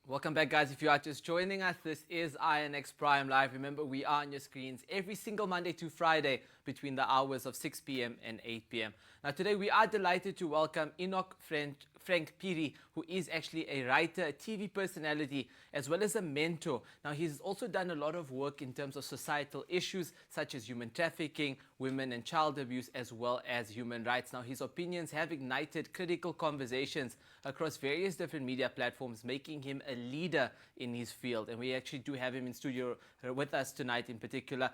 Welcome back, guys. If you are just joining us, this is INX Prime Live. Remember, we are on your screens every single Monday to Friday between the hours of 6 p.m. and 8 p.m. Now, today we are delighted to welcome Enoch Frank Phiri, who is actually a writer, a TV personality, as well as a mentor. Now, he's also done a lot of work in terms of societal issues such as human trafficking, women and child abuse, as well as human rights. Now, his opinions have ignited critical conversations across various different media platforms, making him a leader in his field. And we actually do have him in studio with us tonight in particular.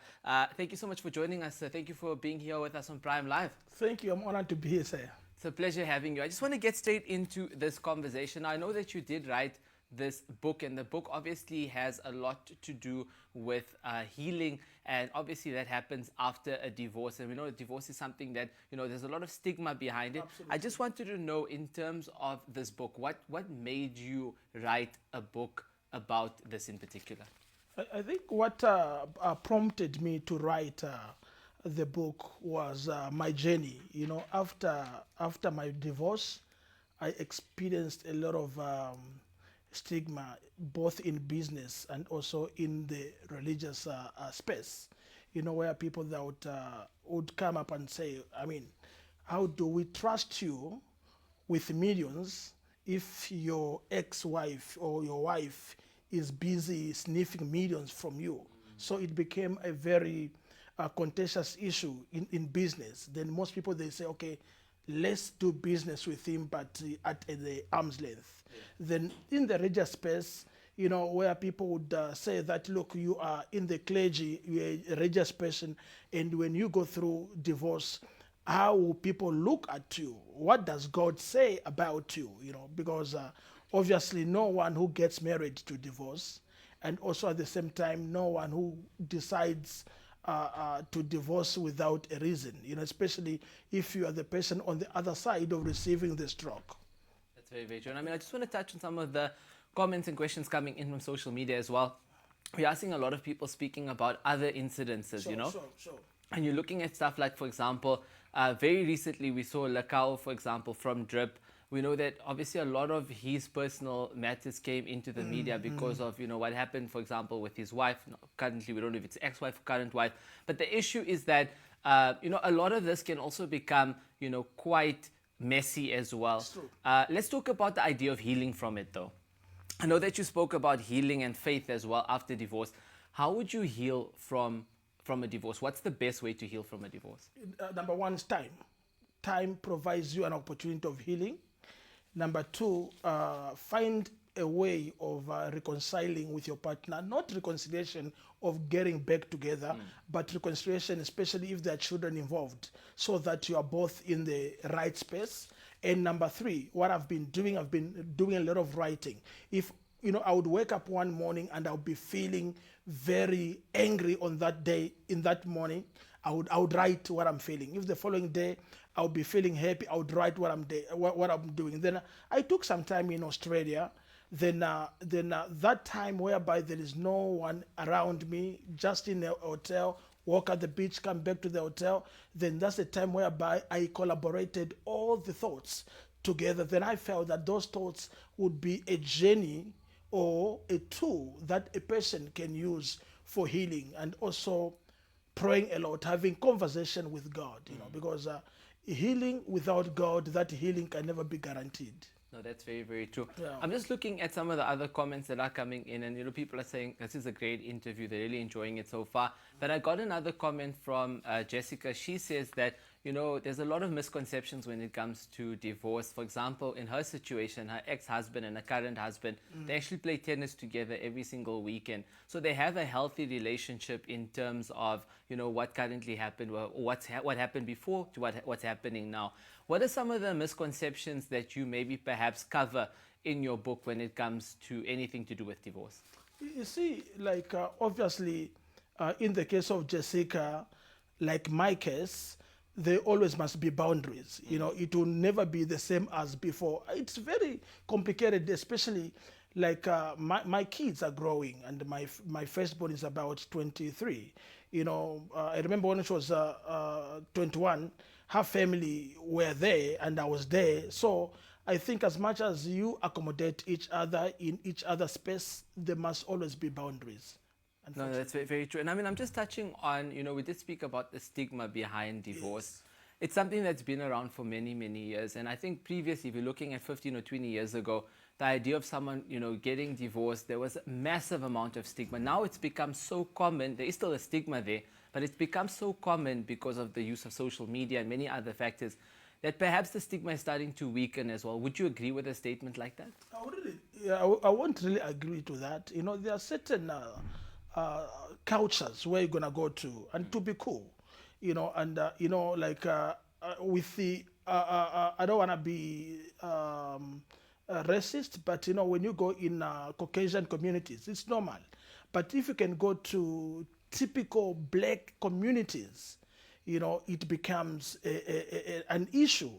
Thank you so much for joining us, sir. Thank you for being here with us on Prime Live. Thank you. I'm honored to be here, sir. It's a pleasure having you. I just want to get straight into this conversation. I know that you did write this book, and the book obviously has a lot to do with healing, and obviously that happens after a divorce, and we know that divorce is something that, you know, there's a lot of stigma behind it. Absolutely. I just wanted to know, in terms of this book, what made you write a book about this in particular? I think what prompted me to write the book was my journey. You know, after my divorce, I experienced a lot of stigma, both in business and also in the religious space. You know, where people that would come up and say, I mean, how do we trust you with millions if your ex-wife or your wife is busy sniffing millions from you? So it became a very contentious issue in business. Then most people, they say, okay, let's do business with him, but at the arm's length. Yeah. Then in the religious space, you know, where people would say that, look, you are in the clergy, you're a religious person, and when you go through divorce, how will people look at you? What does God say about you? You know, because obviously no one who gets married to divorce, and also at the same time, no one who decides to divorce without a reason, you know, especially if you are the person on the other side of receiving the stroke. That's very, very true. And I mean, I just want to touch on some of the comments and questions coming in from social media as well. We are seeing a lot of people speaking about other incidences, Sure, you know? Sure. And you're looking at stuff like, for example, very recently we saw Lakau, for example, from Drip. We know that obviously a lot of his personal matters came into the media because of, you know, what happened, for example, with his wife. Currently, we don't know if it's ex-wife or current wife. But the issue is that, you know, a lot of this can also become, you know, quite messy as well. It's true. Let's talk about the idea of healing from it, though. I know that you spoke about healing and faith as well after divorce. How would you heal from a divorce? What's the best way to heal from a divorce? Number one is time. Time provides you an opportunity of healing. Number two, find a way of reconciling with your partner, not reconciliation of getting back together, but reconciliation, especially if there are children involved, so that you are both in the right space. And number three, what I've been doing a lot of writing. If, you know, I would wake up one morning and I would be feeling very angry on that day, in that morning, I would write what I'm feeling. If the following day I would be feeling happy, I would write what I'm doing. Then I took some time in Australia. Then that time whereby there is no one around me, just in a hotel, walk at the beach, come back to the hotel. Then that's the time whereby I collaborated all the thoughts together. Then I felt that those thoughts would be a journey or a tool that a person can use for healing, and also praying a lot, having conversation with God, you know, because healing without God, that healing can never be guaranteed. No, that's very, very true. Yeah. I'm just looking at some of the other comments that are coming in, and, you know, people are saying this is a great interview. They're really enjoying it so far. But I got another comment from Jessica. She says that, you know, there's a lot of misconceptions when it comes to divorce. For example, in her situation, her ex-husband and her current husband, they actually play tennis together every single weekend. So they have a healthy relationship in terms of, you know, what currently happened, or what happened before to what's happening now. What are some of the misconceptions that you maybe perhaps cover in your book when it comes to anything to do with divorce? You see, like obviously, in the case of Jessica, like my case, there always must be boundaries. You know, it will never be the same as before. It's very complicated, especially like my kids are growing, and my firstborn is about 23. You know, I remember when she was 21, her family were there and I was there. So I think as much as you accommodate each other in each other's space, there must always be boundaries. No, that's very, very true. And I mean, I'm just touching on, we did speak about the stigma behind divorce. Yes. It's something that's been around for many, many years. And I think previously, if you're looking at 15 or 20 years ago, the idea of someone, getting divorced, there was a massive amount of stigma. Now it's become so common. There is still a stigma there, but it's become so common because of the use of social media and many other factors that perhaps the stigma is starting to weaken as well. Would you agree with a statement like that? I won't really agree to that. There are certain cultures where you're gonna go to and to be cool, and like with the I don't wanna be racist, but when you go in Caucasian communities, it's normal. But if you can go to typical black communities, it becomes an issue.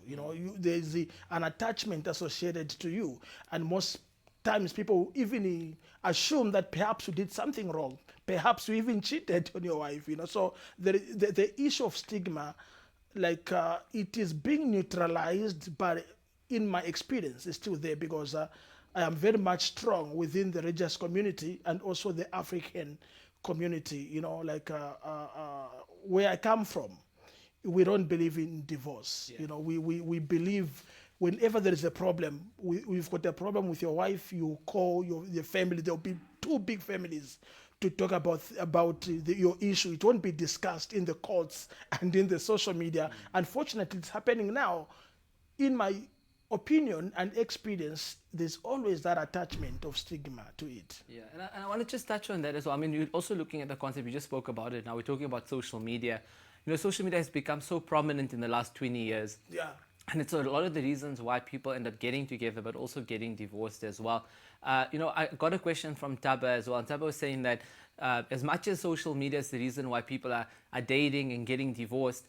There's an attachment associated to you, and most times people even assume that perhaps you did something wrong, perhaps you even cheated on your wife. So the issue of stigma, like it is being neutralized, but in my experience, it's still there because I am very much strong within the religious community and also the African community. Like where I come from, we don't believe in divorce. Yeah. We believe whenever there is a problem, we've got a problem with your wife, you call your family. There'll be two big families to talk about your issue. It won't be discussed in the courts and in the social media. Unfortunately, it's happening now. In my opinion and experience, there's always that attachment of stigma to it. Yeah, and I want to just touch on that as well. I mean, you're also looking at the concept, you just spoke about it. Now we're talking about social media. Social media has become so prominent in the last 20 years. Yeah. And it's a lot of the reasons why people end up getting together, but also getting divorced as well. I got a question from Taba as well. And Taba was saying that as much as social media is the reason why people are dating and getting divorced,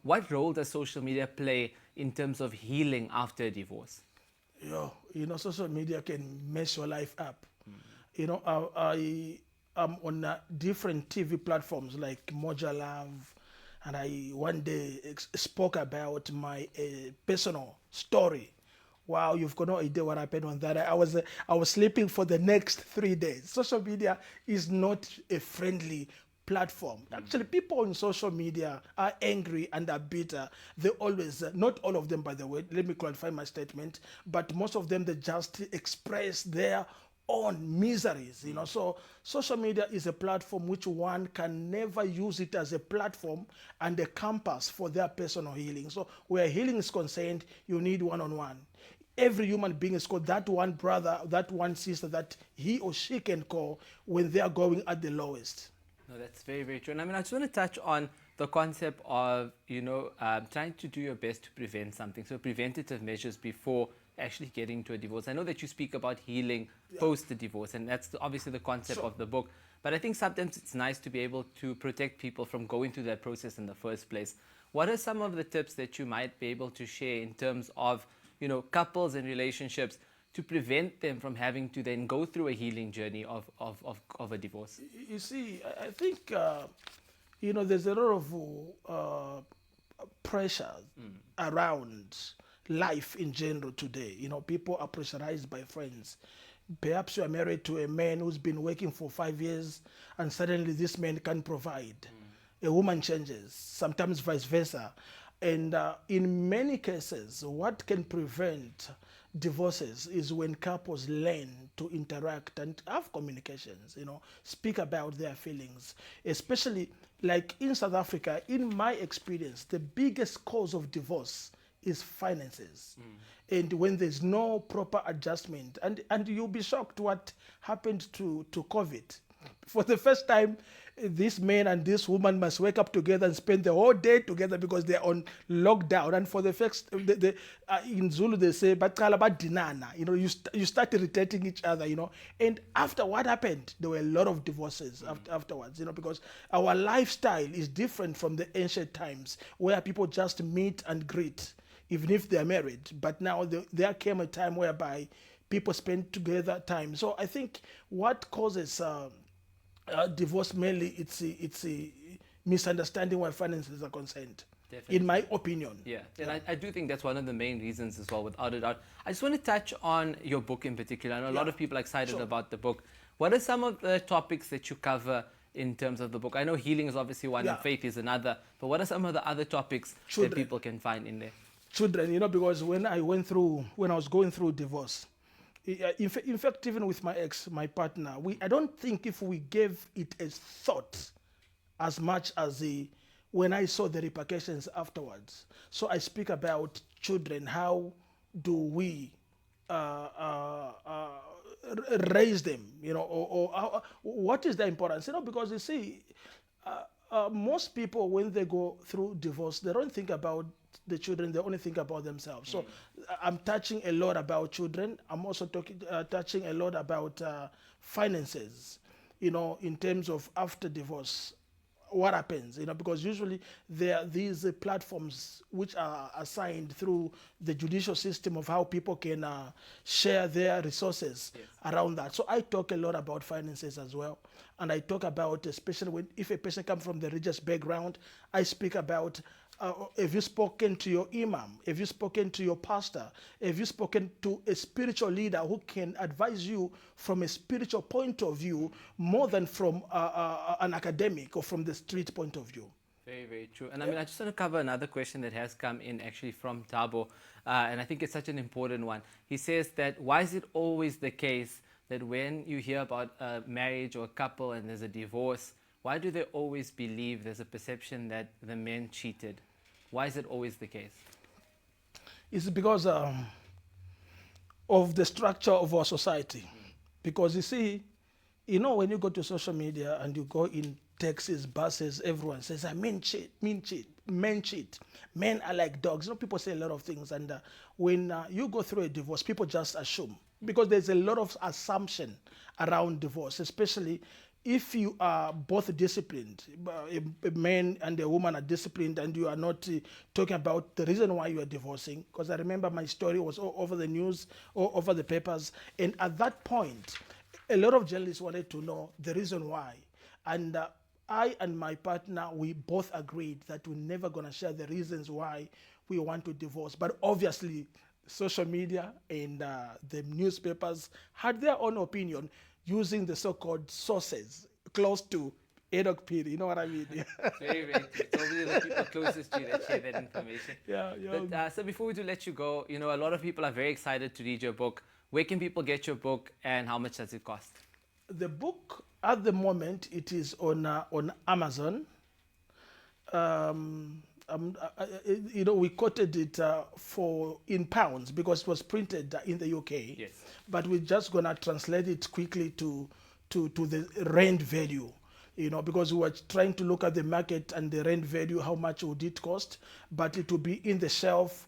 what role does social media play in terms of healing after a divorce? Social media can mess your life up. I am on different TV platforms like Moja Love, and I one day spoke about my personal story. Wow, you've got no idea what happened on that. I was sleeping for the next 3 days. Social media is not a friendly platform. Actually, people on social media are angry and are bitter. They always, not all of them, by the way, let me clarify my statement, but most of them, they just express their own miseries. So social media is a platform which one can never use it as a platform and a compass for their personal healing. So where healing is concerned, you need one-on-one. Every human being has got that one brother, that one sister that he or she can call when they are going at the lowest. No, that's very, very true. And I mean, I just want to touch on the concept of, trying to do your best to prevent something. So preventative measures before actually getting to a divorce. I know that you speak about healing post the divorce, and that's obviously the concept of the book. But I think sometimes it's nice to be able to protect people from going through that process in the first place. What are some of the tips that you might be able to share in terms of, couples and relationships to prevent them from having to then go through a healing journey of a divorce? You see, I think, there's a lot of pressure around life in general today. People are pressurized by friends. Perhaps you are married to a man who's been working for 5 years and suddenly this man can't provide. A woman changes, sometimes vice versa. And in many cases, what can prevent divorces is when couples learn to interact and have communications, speak about their feelings. Especially like in South Africa, in my experience, the biggest cause of divorce is finances. And when there's no proper adjustment, and you'll be shocked what happened to COVID. For the first time, this man and this woman must wake up together and spend the whole day together because they're on lockdown. And for the first, in Zulu they say, "Baqala badinana." You start irritating each other. And after what happened, there were a lot of divorces afterwards. Because our lifestyle is different from the ancient times where people just meet and greet, even if they're married. But now there came a time whereby people spend together time. So I think what causes divorce mainly, it's a misunderstanding where finances are concerned. in my opinion. Yeah, and I do think that's one of the main reasons as well, without a doubt. I just want to touch on your book in particular. I know a lot of people are excited about the book. What are some of the topics that you cover in terms of the book? I know healing is obviously one and faith is another, but what are some of the other topics that people can find in there? Children, because when I was going through divorce, in fact, even with my ex, my partner, I don't think if we gave it a thought as much as when I saw the repercussions afterwards. So I speak about children. How do we raise them? Or what is the importance? Because you see, most people when they go through divorce, they don't think about the children, they only think about themselves. So I'm touching a lot about children. I'm also touching a lot about finances, in terms of after divorce, what happens, because usually there are these platforms which are assigned through the judicial system of how people can share their resources around that. So I talk a lot about finances as well. And I talk about, especially if a person comes from the religious background, I speak about have you spoken to your imam? Have you spoken to your pastor? Have you spoken to a spiritual leader who can advise you from a spiritual point of view more than from an academic or from the street point of view? Very, very true. And I just want to cover another question that has come in actually from Tabo, and I think it's such an important one. He says that why is it always the case that when you hear about a marriage or a couple and there's a divorce, why do they always believe there's a perception that the men cheated? Why is it always the case? It's because of the structure of our society. Because you see, when you go to social media and you go in taxis, buses, everyone says, men cheat, men cheat. Men are like dogs. People say a lot of things. And when you go through a divorce, people just assume. Because there's a lot of assumption around divorce, especially if you are both disciplined, a man and a woman are disciplined, and you are not talking about the reason why you are divorcing, because I remember my story was all over the news, all over the papers, and at that point, a lot of journalists wanted to know the reason why. And I and my partner, we both agreed that we're never going to share the reasons why we want to divorce. But obviously, social media and the newspapers had their own opinion, using the so-called sources close to Enoch Phiri. You know what I mean? Very, very true. It's obviously the people closest to you that share that information. Yeah. But, so before we do let you go, a lot of people are very excited to read your book. Where can people get your book and how much does it cost? The book, at the moment, it is on Amazon. We quoted it in pounds because it was printed in the UK. Yes. But we're just gonna translate it quickly to the rand value, because we were trying to look at the market and the rand value, how much would it cost, but it will be in the shelf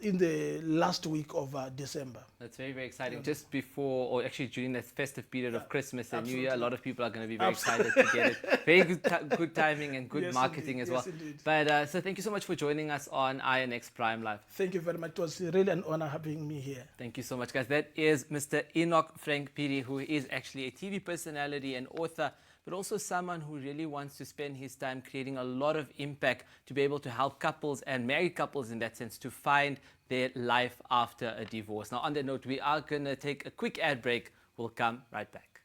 in the last week of December. That's very, very exciting. Just before, or actually during that festive period of Christmas and New Year, a lot of people are going to be very excited to get it. Very good timing and good marketing as well. Indeed. But so thank you so much for joining us on INX Prime Live. Thank you very much. It was really an honor having me here. Thank you so much, guys. That is Mr. Enoch Frank Phiri, who is actually a TV personality and author, but also someone who really wants to spend his time creating a lot of impact to be able to help couples and married couples in that sense to find their life after a divorce. Now, on that note, we are going to take a quick ad break. We'll come right back.